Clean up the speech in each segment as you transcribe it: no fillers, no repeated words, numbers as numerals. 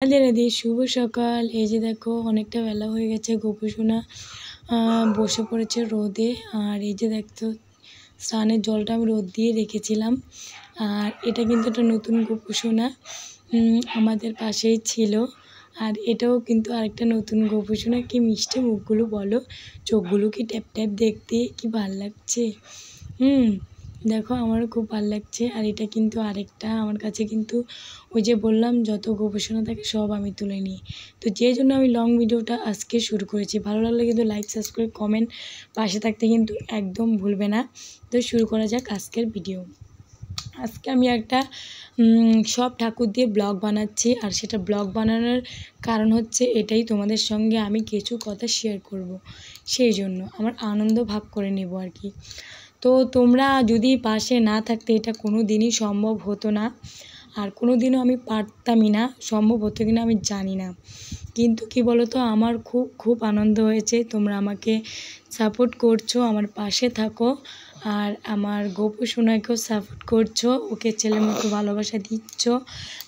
রাধে রাধে, শুভ সকাল। এই যে দেখো অনেকটা বেলা হয়ে গেছে, গোপুসোনা বসে পড়েছে রোদে। আর এই যে দেখতো স্নানের জলটা আমি রোদ দিয়ে রেখেছিলাম। আর এটা কিন্তু একটা নতুন গোপুসোনা, আমাদের পাশেই ছিল। আর এটাও কিন্তু আরেকটা নতুন গোপুসোনা। কি মিষ্টি মুখগুলো বলো, চোখগুলো কি ট্যাপ ট্যাপ, দেখতে কি ভাল লাগছে। দেখো আমারও খুব ভালো লাগছে। আর এটা কিন্তু আরেকটা আমার কাছে, কিন্তু ওই যে বললাম যত গোপোষণা থাকে সব আমি তুলে নিই। তো যে জন্য আমি লং ভিডিওটা আজকে শুরু করেছি। ভালো লাগলে কিন্তু লাইক, সাবস্ক্রাইব, কমেন্ট পাশে থাকতে কিন্তু একদম ভুলবে না। তো শুরু করা যাক আজকের ভিডিও। আজকে আমি একটা সব ঠাকুর দিয়ে ব্লগ বানাচ্ছি। আর সেটা ব্লগ বানানোর কারণ হচ্ছে এটাই, তোমাদের সঙ্গে আমি কিছু কথা শেয়ার করব। সেই জন্য আমার আনন্দ ভাগ করে নেব আর কি। তো তোমরা যদি পাশে না থাকতে এটা কোনো দিনই সম্ভব হতো না। আর কোনো দিনও আমি পারতামই না, সম্ভব হতো কিনা আমি জানি না। কিন্তু কি বলো তো, আমার খুব খুব আনন্দ হয়েছে তোমরা আমাকে সাপোর্ট করছো, আমার পাশে থাকো। আর আমার গোপুসোনাকেও সাপোর্ট করছো, ওকে ছেলের মতো ভালোবাসা দিচ্ছ,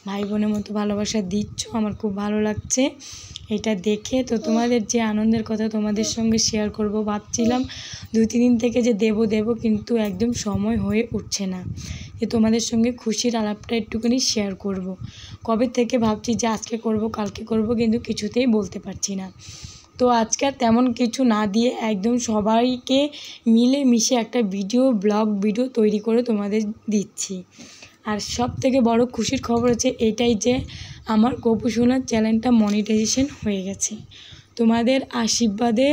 ভাই বোনের মতো ভালোবাসা দিচ্ছ। আমার খুব ভালো লাগছে এটা দেখে। তো তোমাদের যে আনন্দের কথা তোমাদের সঙ্গে শেয়ার করব ভাবছিলাম 2-3 দিন থেকে যে দেব, কিন্তু একদম সময় হয়ে উঠছে না যে তোমাদের সঙ্গে খুশির আলাপটা একটুখানি শেয়ার করব। কবে থেকে ভাবছি যে আজকে করব, কালকে করব, কিন্তু কিছুতেই বলতে পারছি না। তো আজকে আর তেমন কিছু না দিয়ে একদম সবাইকে মিলে মিশে একটা ব্লগ ভিডিও তৈরি করে তোমাদের দিচ্ছি। আর সব থেকে বড় খুশির খবর হচ্ছে এটাই যে আমার গোপুসোনার চ্যানেলটা মনিটাইজেশন হয়ে গেছে। তোমাদের আশীর্বাদে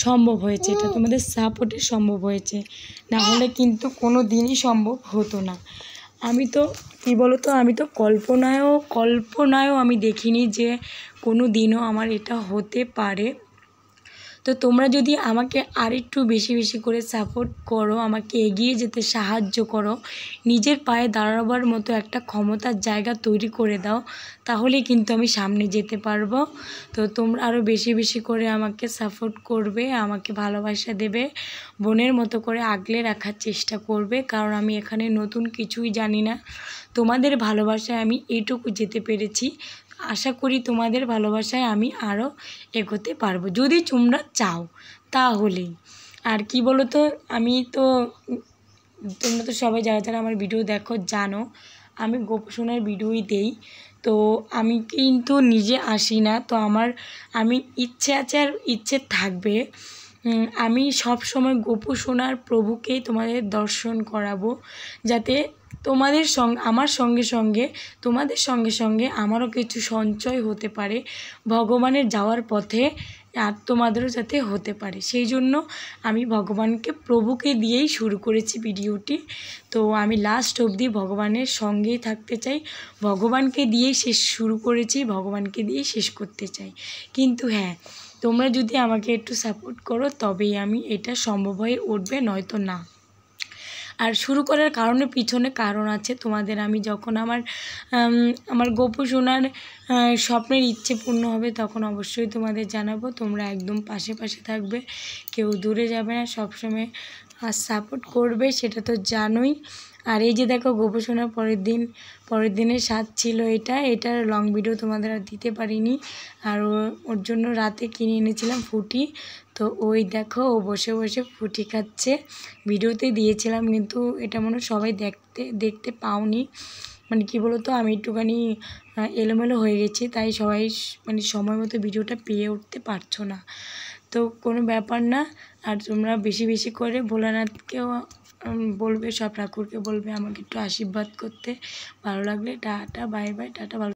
সম্ভব হয়েছে, এটা তোমাদের সাপোর্টে সম্ভব হয়েছে, না হলে কিন্তু কোনো দিনই সম্ভব হতো না। আমি তো কী বলো তো, আমি তো কল্পনায়ও আমি দেখিনি যে কোনো দিনও আমার এটা হতে পারে। তো তোমরা যদি আমাকে আরেকটু বেশি বেশি করে সাপোর্ট করো, আমাকে এগিয়ে যেতে সাহায্য করো, নিজের পায়ে দাঁড়াবার মতো একটা ক্ষমতার জায়গা তৈরি করে দাও, তাহলে কিন্তু আমি সামনে যেতে পারবো। তো তোমরা আরও বেশি বেশি করে আমাকে সাপোর্ট করবে, আমাকে ভালোবাসা দেবে, বোনের মতো করে আগলে রাখার চেষ্টা করবে। কারণ আমি এখানে নতুন কিছুই জানি না, তোমাদের ভালোবাসায় আমি এটুকু যেতে পেরেছি। আশা করি তোমাদের ভালোবাসায় আমি আরও এগোতে পারবো, যদি তোমরা চাও তাহলেই। আর কি বলো তো, তোমরা তো সবাই যারা যারা আমার ভিডিও দেখো জানো আমি গোপুসোনার ভিডিওই দেই। তো আমি কিন্তু নিজে আসি না, তো আমি ইচ্ছে আছে আর ইচ্ছে থাকবে। আমি সব সময় গোপুসোনার প্রভুকেই তোমাদের দর্শন করাবো, যাতে তোমাদের সঙ্গে আমার সঙ্গে সঙ্গে তোমাদের সঙ্গে সঙ্গে আমারও কিছু সঞ্চয় হতে পারে ভগবানের যাওয়ার পথে, আর তোমাদেরও যাতে হতে পারে। সেই জন্য আমি ভগবানকে, প্রভুকে দিয়েই শুরু করেছি ভিডিওটি। তো আমি লাস্ট অবধি ভগবানের সঙ্গেই থাকতে চাই, ভগবানকে দিয়েই শুরু করেছি, ভগবানকে দিয়েই শেষ করতে চাই। কিন্তু হ্যাঁ, তোমরা যদি আমাকে একটু সাপোর্ট করো তবেই আমি এটা সম্ভব হয়ে উঠবে, নয়তো না। আর শুরু করার পিছনে কারণ আছে। তোমাদের আমি যখন আমার গোপুসোনার স্বপ্নের ইচ্ছে পূর্ণ হবে তখন অবশ্যই তোমাদের জানাবো। তোমরা একদম পাশে পাশে থাকবে, কেউ দূরে যাবে না, সবসময় সাপোর্ট করবে, সেটা তো জানোই। আর এই যে দেখো গোপুসোনার পরের দিনের স্বাদ ছিল এটার লং ভিডিও তোমাদের আর দিতে পারিনি। আর ওর জন্য রাতে কিনে এনেছিলাম ফুটি। তো ওই দেখো ও বসে বসে ফুটি খাচ্ছে, ভিডিওতে দিয়েছিলাম, কিন্তু এটা মনে হয় সবাই দেখতে পাওনি। মানে কী বলো তো, আমি একটুখানি এলোমেলো হয়ে গেছি, তাই সবাই মানে সময় মতো ভিডিওটা পেয়ে উঠতে পারছো না। তো কোনো ব্যাপার না। আর তোমরা বেশি বেশি করে ভোলানাথকেও বলবে, সব ঠাকুরকে বলবে আমাকে একটু আশীর্বাদ করতে। ভালো লাগলে টাটা, বাই বাই, টাটা, ভালো।